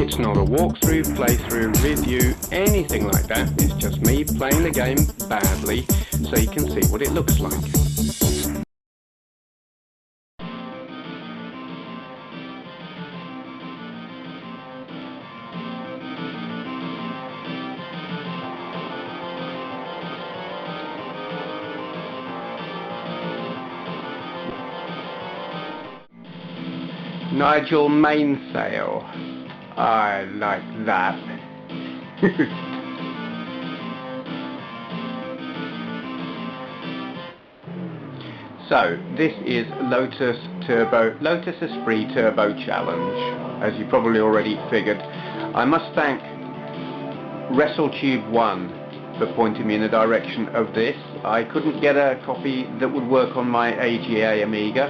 It's not a walkthrough, playthrough, review, anything like that. It's just me playing the game badly so you can see what it looks like. Nigel Mainsail. I like that. So, this is Lotus Esprit Turbo Challenge, as you probably already figured. I must thank WrestleTube1 for pointing me in the direction of this. I couldn't get a copy that would work on my AGA Amiga,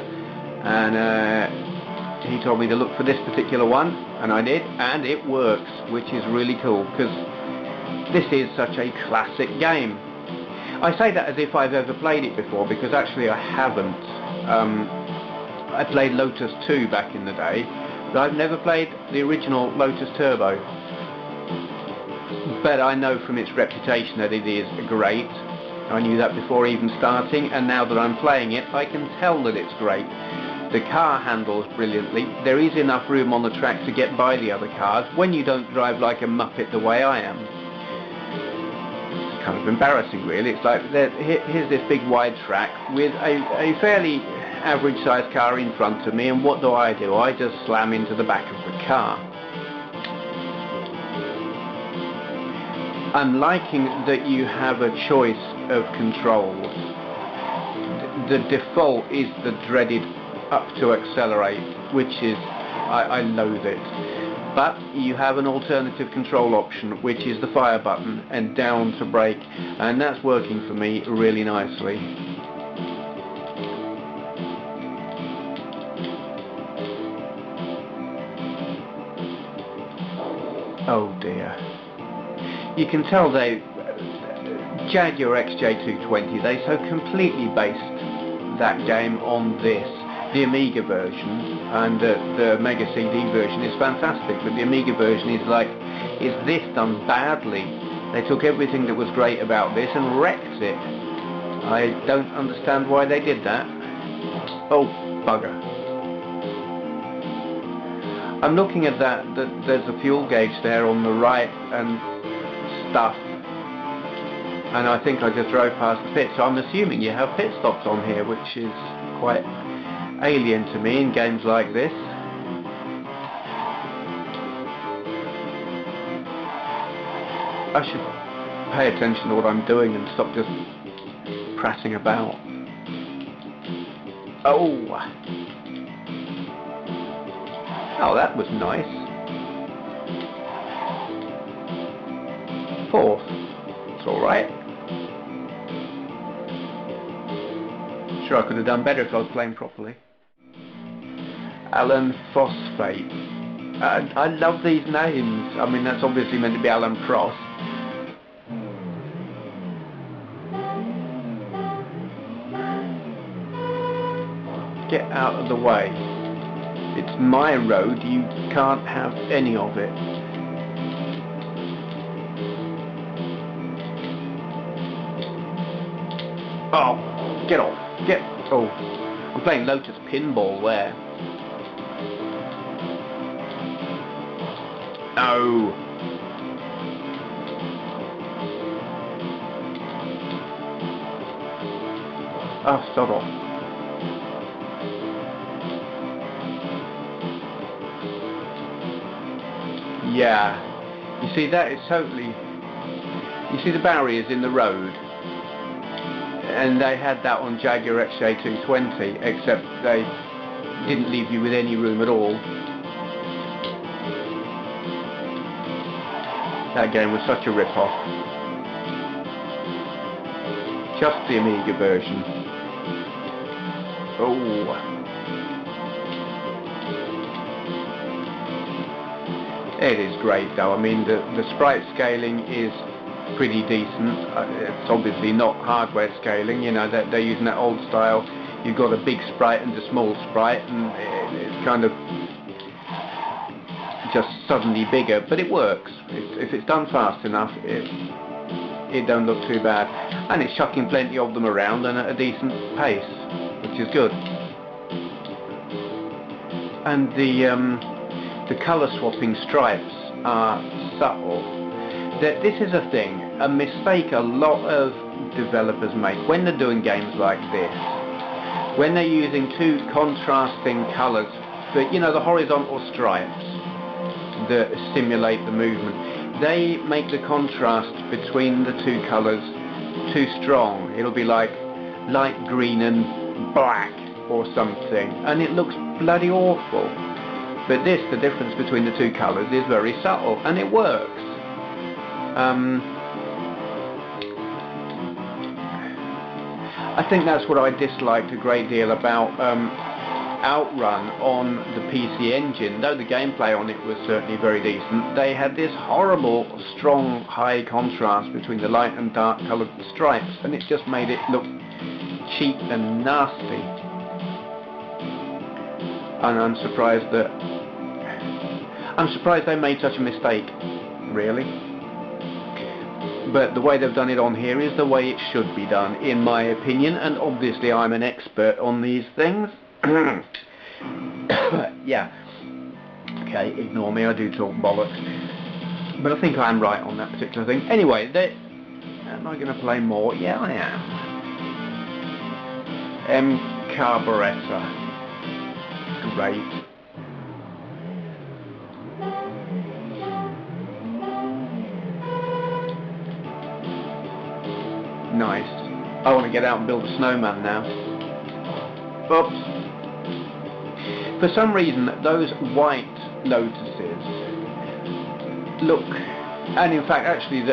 and he told me to look for this particular one, and I did, and it works, which is really cool, because this is such a classic game. I say that as if I've ever played it before, because actually I haven't. I played Lotus 2 back in the day, but I've never played the original Lotus Turbo. But I know from its reputation that it is great. I knew that before even starting, and now that I'm playing it, I can tell that it's great. The car handles brilliantly. There is enough room on the track to get by the other cars when you don't drive like a muppet the way I am. It's kind of embarrassing, really. It's like, here's this big wide track with a fairly average sized car in front of me, and what do? I just slam into the back of the car. I'm liking that you have a choice of controls. The default is the dreaded up to accelerate, which is, I loathe it. But you have an alternative control option, which is the fire button, and down to brake, and that's working for me really nicely. Oh dear. You can tell they, Jaguar XJ220, they so completely based that game on this. The Amiga version, and the Mega CD version is fantastic, but the Amiga version is like, is this done badly? They took everything that was great about this and wrecked it. I don't understand why they did that. Oh, bugger. I'm looking at that, there's a fuel gauge there on the right and stuff, and I think I just drove past the pit, so I'm assuming you have pit stops on here, which is quite alien to me in games like this. I should pay attention to what I'm doing and stop just prattling about. Oh! Oh, that was nice. Fourth. It's alright. Sure, I could have done better if I was playing properly. Alan Phosphate. I love these names. I mean, that's obviously meant to be Alan Cross. Get out of the way. It's my road, you can't have any of it. Oh, get off. Oh, I'm playing Lotus Pinball there. No. Oh, stop off. Yeah. You see, that is totally... You see the barriers in the road? And they had that on Jaguar XJ220, except they didn't leave you with any room at all. That game was such a rip-off. Just the Amiga version. Oh. It is great though. I mean, the sprite scaling is pretty decent. It's obviously not hardware scaling, you know, they're using that old style. You've got a big sprite and a small sprite, and it's kind of just suddenly bigger, but it works. If it's done fast enough, it don't look too bad, and it's chucking plenty of them around and at a decent pace, which is good. And the colour swapping stripes are subtle. This is a mistake a lot of developers make when they're doing games like this. When they're using two contrasting colours for, you know, the horizontal stripes that simulate the movement, they make the contrast between the two colours too strong. It'll be like light green and black or something, and it looks bloody awful. But this, the difference between the two colours, is very subtle, and it works. I think that's what I disliked a great deal about Outrun on the PC Engine. Though the gameplay on it was certainly very decent, they had this horrible, strong, high contrast between the light and dark coloured stripes, and it just made it look cheap and nasty. And I'm surprised they made such a mistake, really. But the way they've done it on here is the way it should be done, in my opinion, and obviously I'm an expert on these things. Yeah. Okay, ignore me, I do talk bollocks. But I think I'm right on that particular thing. Anyway, am I going to play more? Yeah, I am. Carburetor. Great. Nice. I want to get out and build a snowman now. Oops. For some reason, those white Lotuses look, and in fact, actually,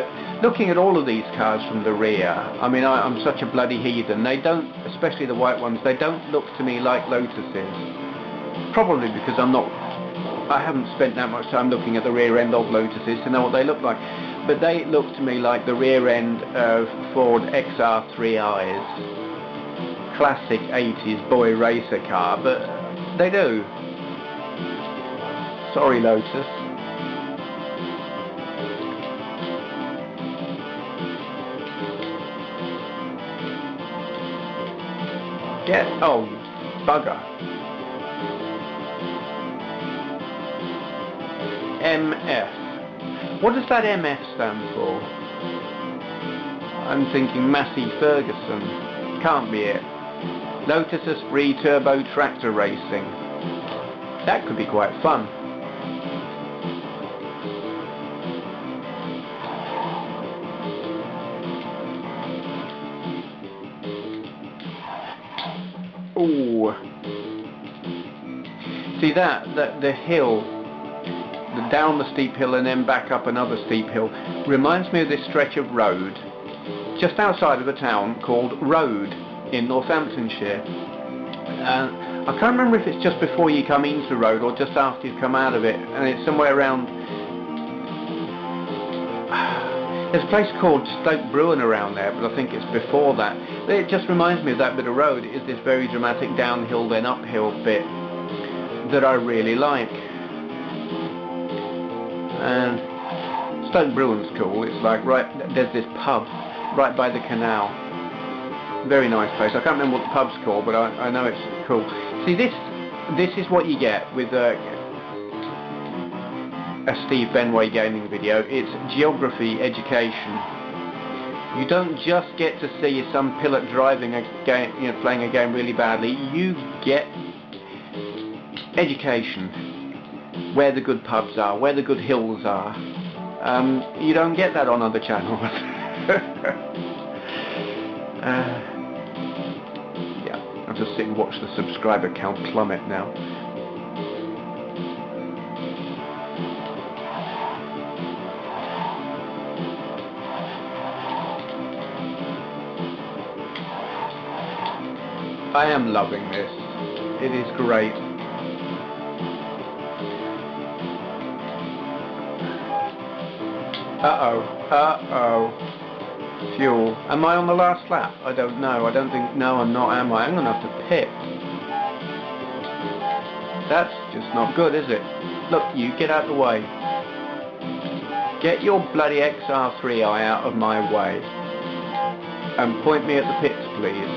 looking at all of these cars from the rear, I mean, I'm such a bloody heathen. They don't, especially the white ones, they don't look to me like Lotuses. Probably because I haven't spent that much time looking at the rear end of Lotuses to know what they look like. But they look to me like the rear end of Ford XR3Is. Classic 80s boy racer car, but they do. Sorry, Lotus. Oh, bugger. MF. What does that MF stand for? I'm thinking Massey Ferguson. Can't be it. Lotus Esprit Turbo Tractor Racing. That could be quite fun. Ooh. See the hill, down the steep hill and then back up another steep hill, reminds me of this stretch of road just outside of a town called Road in Northamptonshire. I can't remember if it's just before you come into Road or just after you've come out of it, and it's somewhere around. There's a place called Stoke Bruin around there, but I think it's before that. It just reminds me of that bit of road. It is this very dramatic downhill then uphill bit that I really like. And Stoke Bruin's cool. It's like there's this pub right by the canal. Very nice place. I can't remember what the pub's called, but I know it's cool. See, this is what you get with a Steve Benway gaming video. It's geography education. You don't just get to see some pilot driving a game, playing a game really badly. You get education. Where the good pubs are, where the good hills are. You don't get that on other channels. Yeah, I'll just sit and watch the subscriber count plummet now. I am loving this. It is great. Uh-oh. Fuel. Am I on the last lap? I don't know. I don't think... No, I'm not, am I? I'm going to have to pit. That's just not good, is it? Look, you get out of the way. Get your bloody XR3i out of my way. And point me at the pits, please.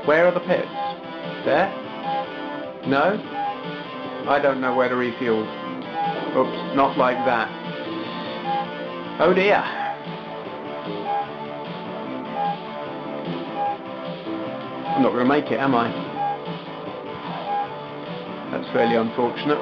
Where are the pits? There? No? I don't know where to refuel. Oops, not like that. Oh dear. I'm not going to make it, am I? That's fairly unfortunate.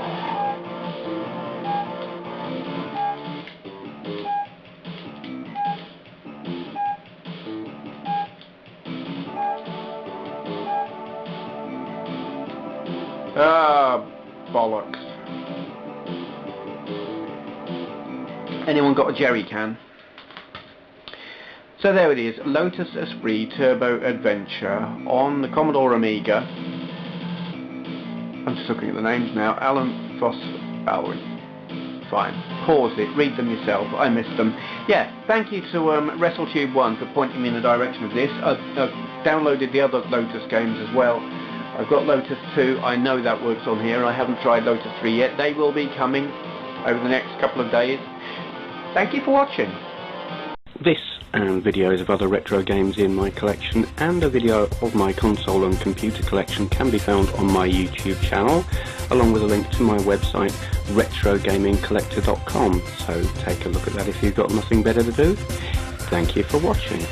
Ah, bollocks. Anyone got a jerry can? So there it is, Lotus Esprit Turbo Adventure on the Commodore Amiga. I'm just looking at the names now. Alan Foss Alwyn. Fine. Pause it, read them yourself. I missed them. Yeah, thank you to WrestleTube1 for pointing me in the direction of this. I've downloaded the other Lotus games as well. I've got Lotus 2, I know that works on here. I haven't tried Lotus 3 yet. They will be coming over the next couple of days. Thank you for watching. This and videos of other retro games in my collection and a video of my console and computer collection can be found on my YouTube channel, along with a link to my website retrogamingcollector.com. So take a look at that if you've got nothing better to do. Thank you for watching.